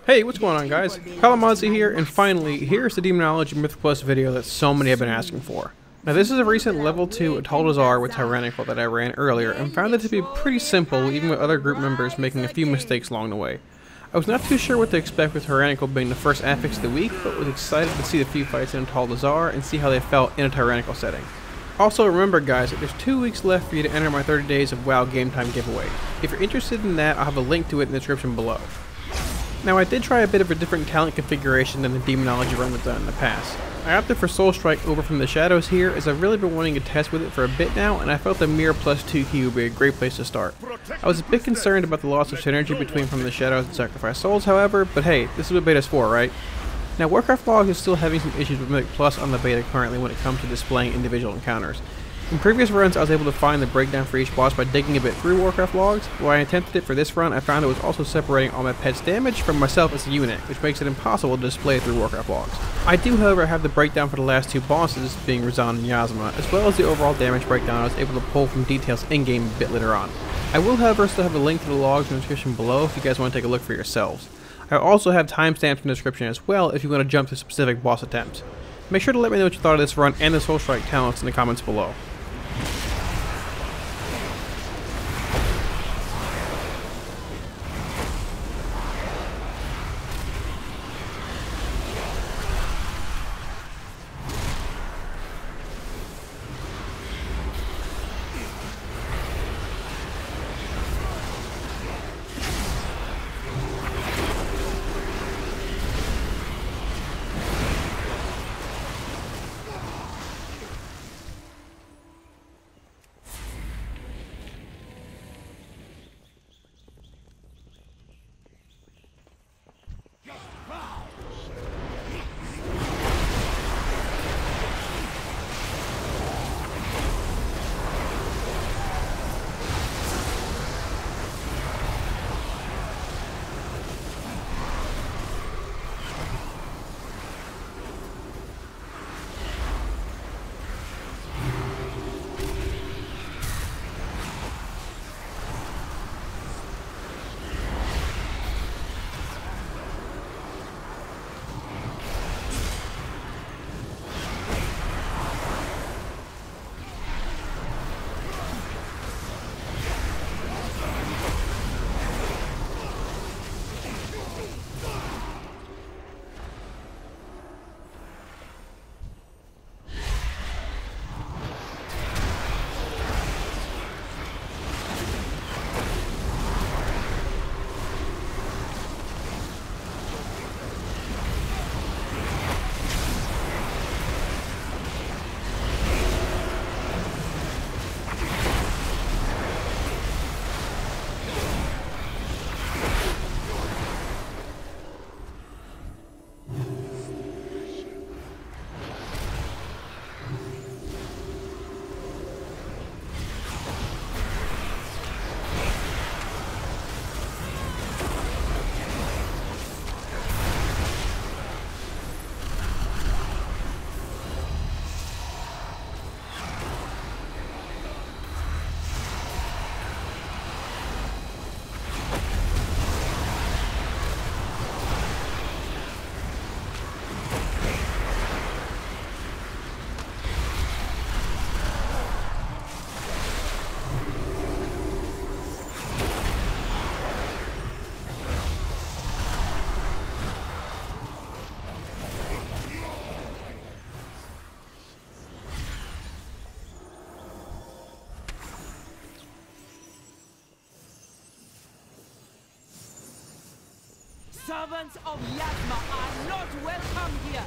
Hey, what's going on, guys? Kalamazi here, and finally, here's the Demonology Mythic Plus video that so many have been asking for. Now, this is a recent level 2 Atal'Dazar with Tyrannical that I ran earlier, and found it to be pretty simple, even with other group members making a few mistakes along the way. I was not too sure what to expect with Tyrannical being the first affix of the week, but was excited to see the few fights in Atal'Dazar and see how they felt in a Tyrannical setting. Also, remember guys, that there's 2 weeks left for you to enter my 30 days of WoW Game Time giveaway. If you're interested in that, I'll have a link to it in the description below. Now, I did try a bit of a different talent configuration than the Demonology run was done in the past. I opted for Soul Strike over from the Shadows here, as I've really been wanting to test with it for a bit now, and I felt the Mirror plus 2 key would be a great place to start. I was a bit concerned about the loss of synergy between From the Shadows and Sacrifice Souls, however, but hey, this is what beta's for, right? Now, Warcraft Log is still having some issues with Mythic Plus on the beta currently when it comes to displaying individual encounters. In previous runs, I was able to find the breakdown for each boss by digging a bit through Warcraft Logs. When I attempted it for this run, I found it was also separating all my pet's damage from myself as a unit, which makes it impossible to display it through Warcraft Logs. I do, however, have the breakdown for the last 2 bosses, being Rezan and Yazma, as well as the overall damage breakdown I was able to pull from details in-game a bit later on. I will, however, still have a link to the logs in the description below if you guys want to take a look for yourselves. I also have timestamps in the description as well if you want to jump to specific boss attempts. Make sure to let me know what you thought of this run and the Soul Strike talents in the comments below. Servants of Yazma are not welcome here!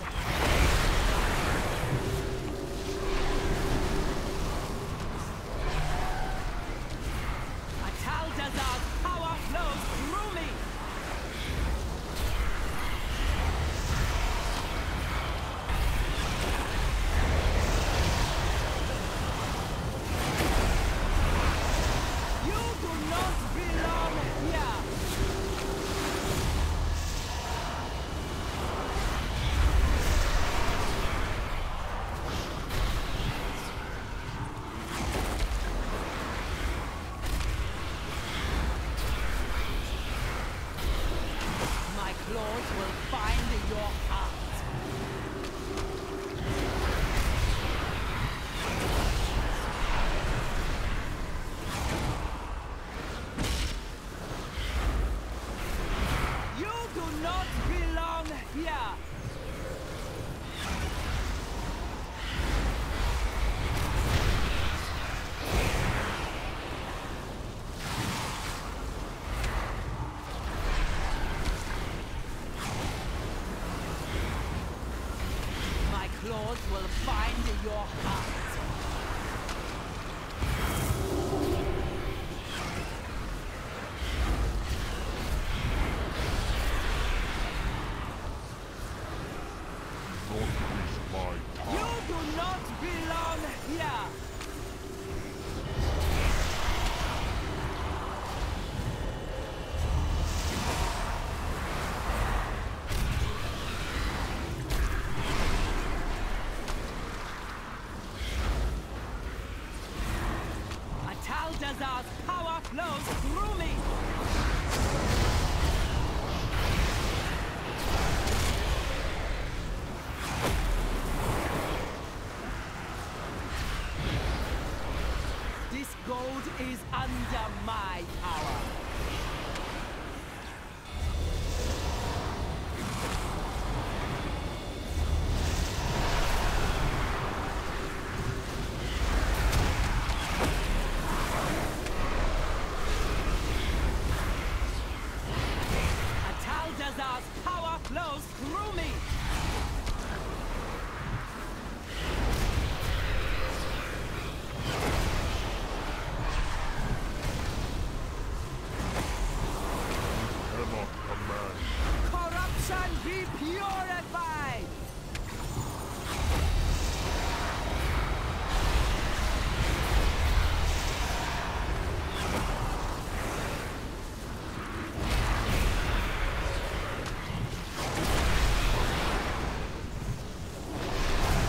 Atal'Dazar's power flows through me! You do not belong here! claws will find your heart. You do not belong here! Atal'Dazar's power flows through me! This gold is under my power. Atal'Dazar's power flows through me. Corruption be purified!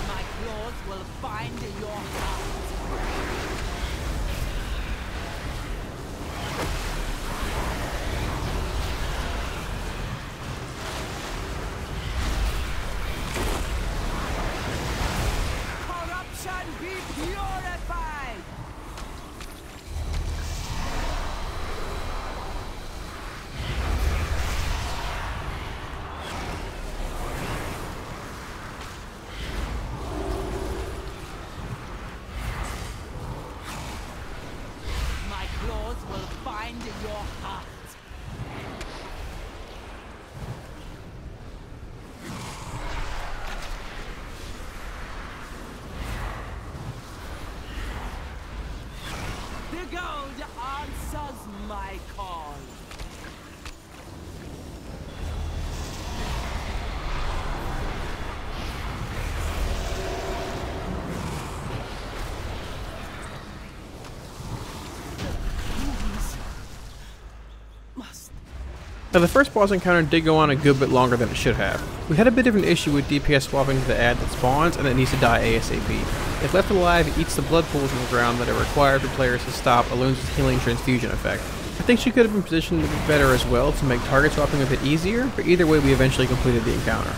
My claws will find your heart. Corruption be purified! My claws will find your heart. The gold answers my call. These must. Now the first boss encounter did go on a good bit longer than it should have. We had a bit of an issue with DPS swapping to the ad that spawns and that needs to die ASAP. If left alive, it eats the blood pools in the ground that are required for players to stop Alun's healing transfusion effect. I think she could have been positioned a bit better as well to make target swapping a bit easier, but either way we eventually completed the encounter.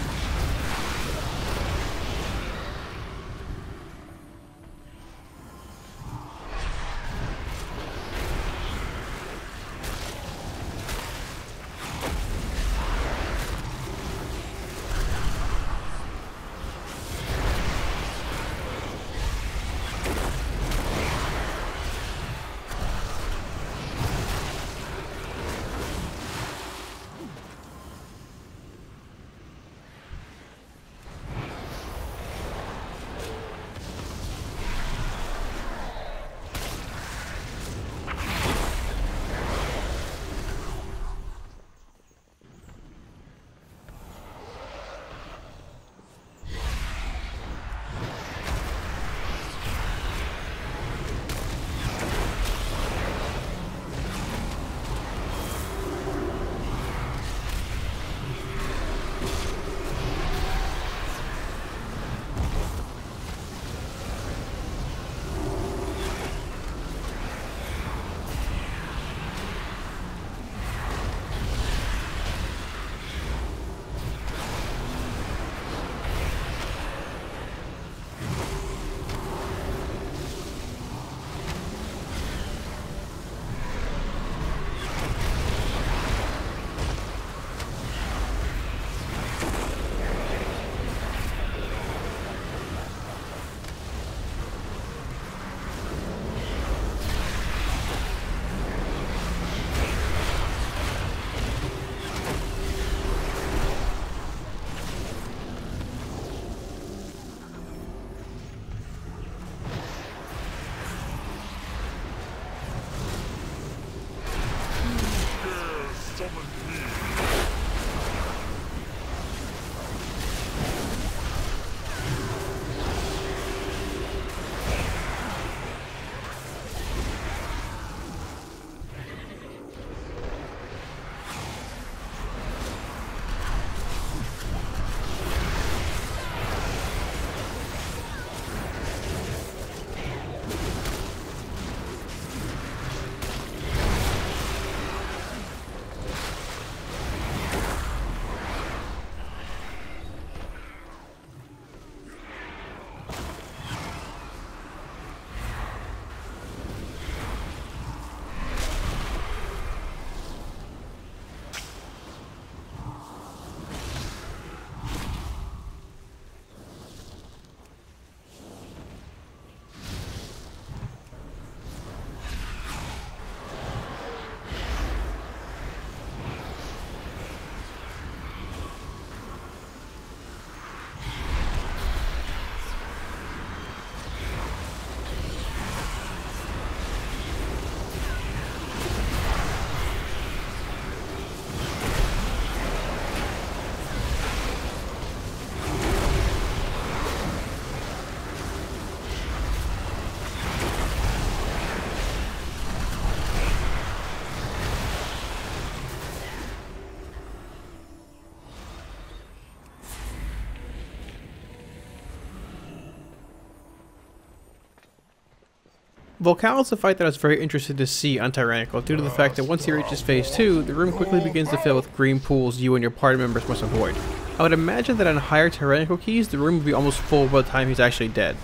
Volkall is a fight that I was very interested to see on Tyrannical due to the fact that once he reaches phase 2, the room quickly begins to fill with green pools you and your party members must avoid. I would imagine that on higher Tyrannical keys, the room would be almost full by the time he's actually dead.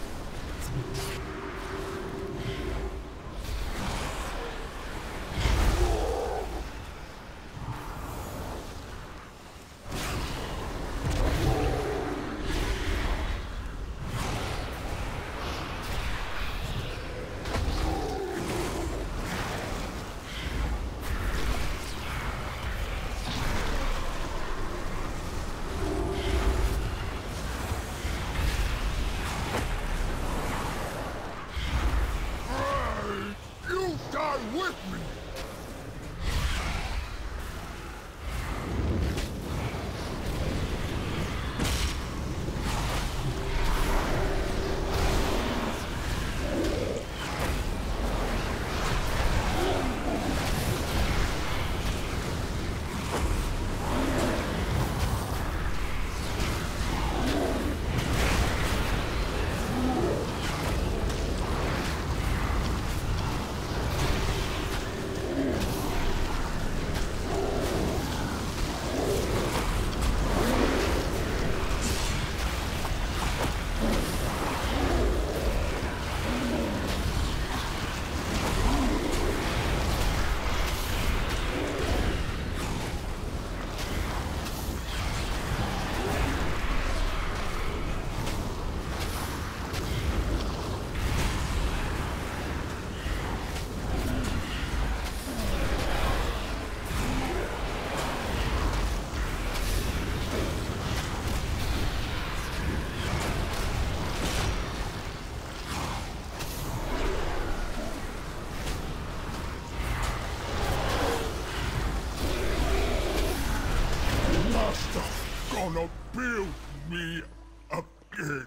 Gonna build me again.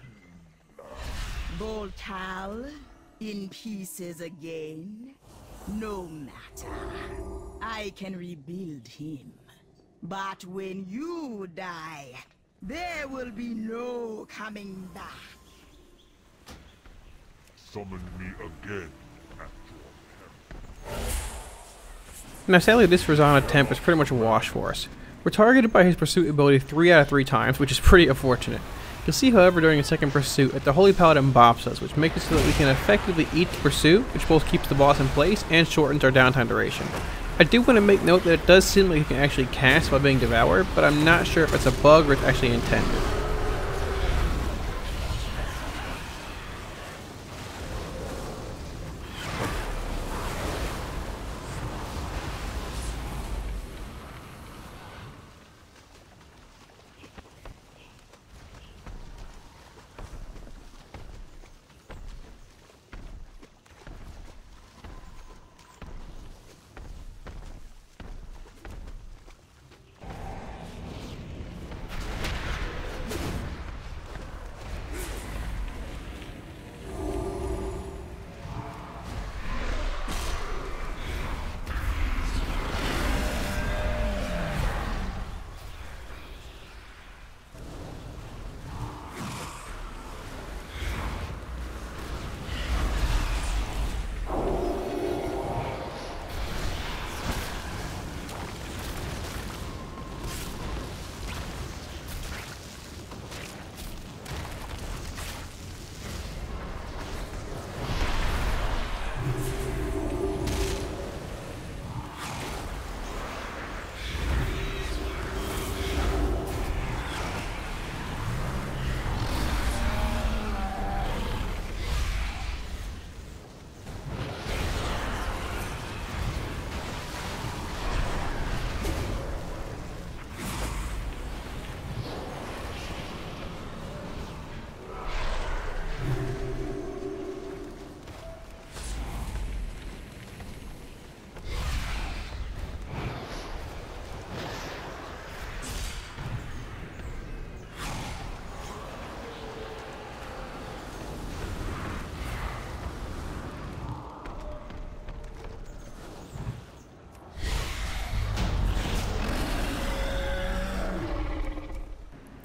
Volkall, in pieces again? No matter. I can rebuild him. But when you die, there will be no coming back. Summon me again at your peril. Now sadly this Rezan attempt is pretty much a wash for us. We're targeted by his pursuit ability 3 out of 3 times, which is pretty unfortunate. You'll see however during a second pursuit that the Holy Paladin bops us, which makes it so that we can effectively eat the pursuit, which both keeps the boss in place and shortens our downtime duration. I do want to make note that it does seem like you can actually cast while being devoured, but I'm not sure if it's a bug or it's actually intended.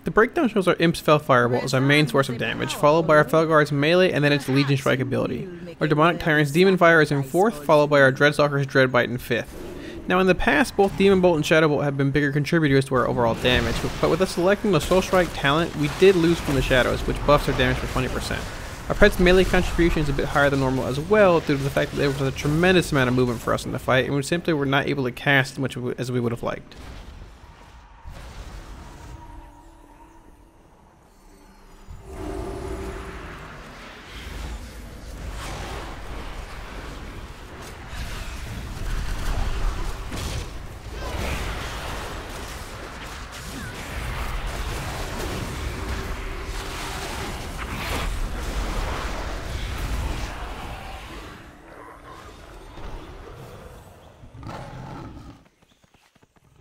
The breakdown shows our Imp's Fell Firebolt as our main source of damage, followed by our Felguard's melee and then its Legion Strike ability. Our Demonic Tyrant's Demon Fire is in 4th, followed by our Dreadstalker's Dreadbite in 5th. Now in the past, both Demon Bolt and Shadow Bolt have been bigger contributors to our overall damage, but with us selecting the Soul Strike talent, we did lose from the Shadows, which buffs our damage for 20%. Our pet's melee contribution is a bit higher than normal as well, due to the fact that there was a tremendous amount of movement for us in the fight, and we simply were not able to cast as much as we would have liked.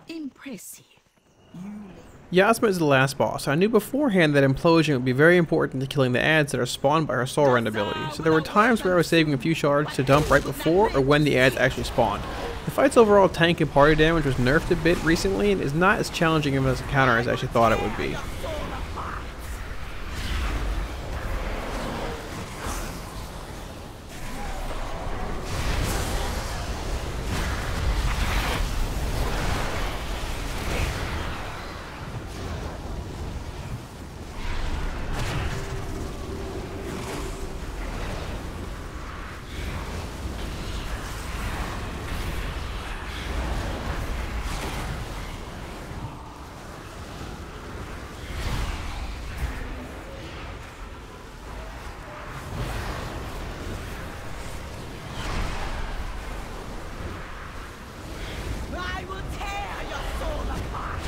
Impressive. Yazma is the last boss. I knew beforehand that Implosion would be very important to killing the adds that are spawned by her Soul Rend ability, so there were times where I was saving a few shards to dump right before or when the adds actually spawned. The fight's overall tank and party damage was nerfed a bit recently and is not as challenging of a counter as I actually thought it would be. I will tear your soul apart.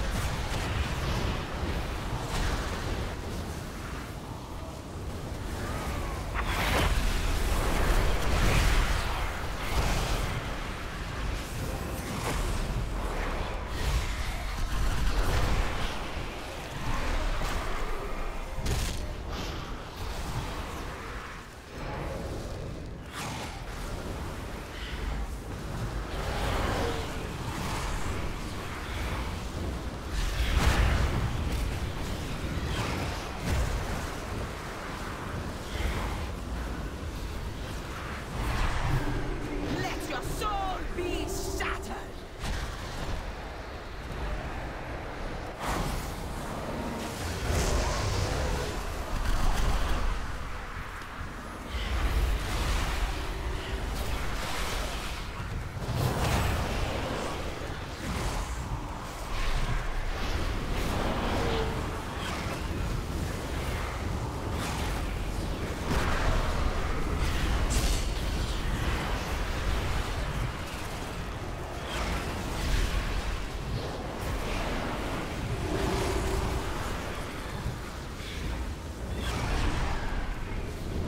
Let your soul be shattered.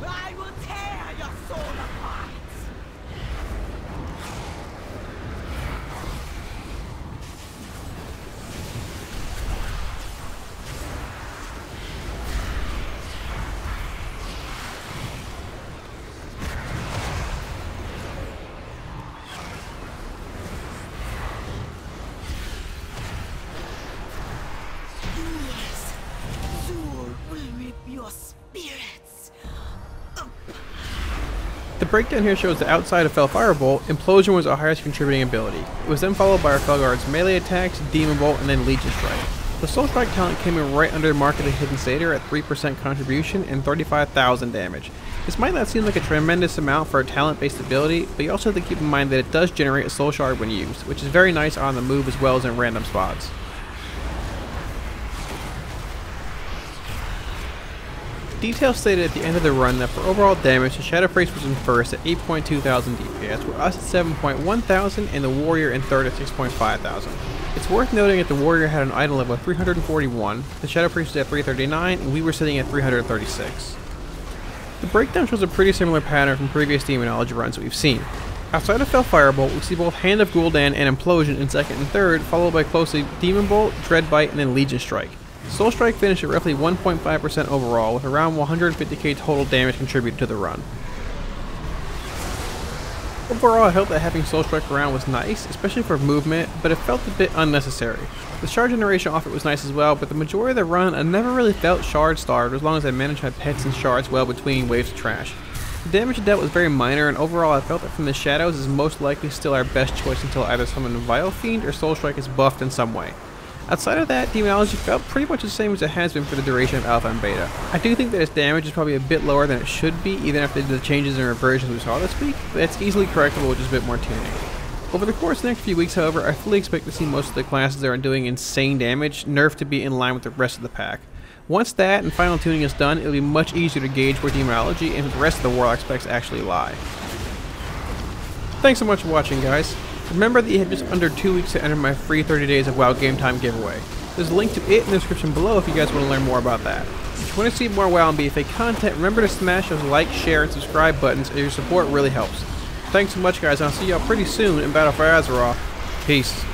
I will tear your soul apart. Yes, Soul will rip your spirits. The breakdown here shows that outside of Fel Firebolt, Implosion was our highest contributing ability. It was then followed by our Felguard's melee attacks, Demon Bolt, and then Legion Strike. The Soul Strike talent came in right under the mark of the Hidden Satyr at 3% contribution and 35,000 damage. This might not seem like a tremendous amount for a talent-based ability, but you also have to keep in mind that it does generate a Soul Shard when used, which is very nice on the move as well as in random spots. Details stated at the end of the run that for overall damage, the Shadow Priest was in first at 8.2 thousand DPS, with us at 7.1 thousand and the Warrior in third at 6.5 thousand. It's worth noting that the Warrior had an item level of 341, the Shadow Priest was at 339, and we were sitting at 336. The breakdown shows a pretty similar pattern from previous Demonology runs that we've seen. Outside of Fel Firebolt, we see both Hand of Gul'dan and Implosion in second and third, followed by closely Demon Bolt, Dreadbite, and then Legion Strike. Soul Strike finished at roughly 1.5% overall, with around 150k total damage contributed to the run. Overall, I felt that having Soul Strike around was nice, especially for movement, but it felt a bit unnecessary. The shard generation off it was nice as well, but the majority of the run I never really felt shard starved as long as I managed my pets and shards well between waves of trash. The damage dealt was very minor, and overall I felt that From the Shadows is most likely still our best choice until either Summon Vile Fiend or Soul Strike is buffed in some way. Outside of that, Demonology felt pretty much the same as it has been for the duration of Alpha and Beta. I do think that its damage is probably a bit lower than it should be, even after the changes and reversions we saw this week, but it's easily correctable with just a bit more tuning. Over the course of the next few weeks, however, I fully expect to see most of the classes that are doing insane damage nerfed to be in line with the rest of the pack. Once that and final tuning is done, it'll be much easier to gauge where Demonology and the rest of the Warlock specs actually lie. Thanks so much for watching, guys. Remember that you have just under 2 weeks to enter my free 30 days of WoW Game Time giveaway. There's a link to it in the description below if you guys want to learn more about that. If you want to see more WoW and BFA content, remember to smash those like, share, and subscribe buttons, as your support really helps. Thanks so much, guys, and I'll see y'all pretty soon in Battle for Azeroth. Peace.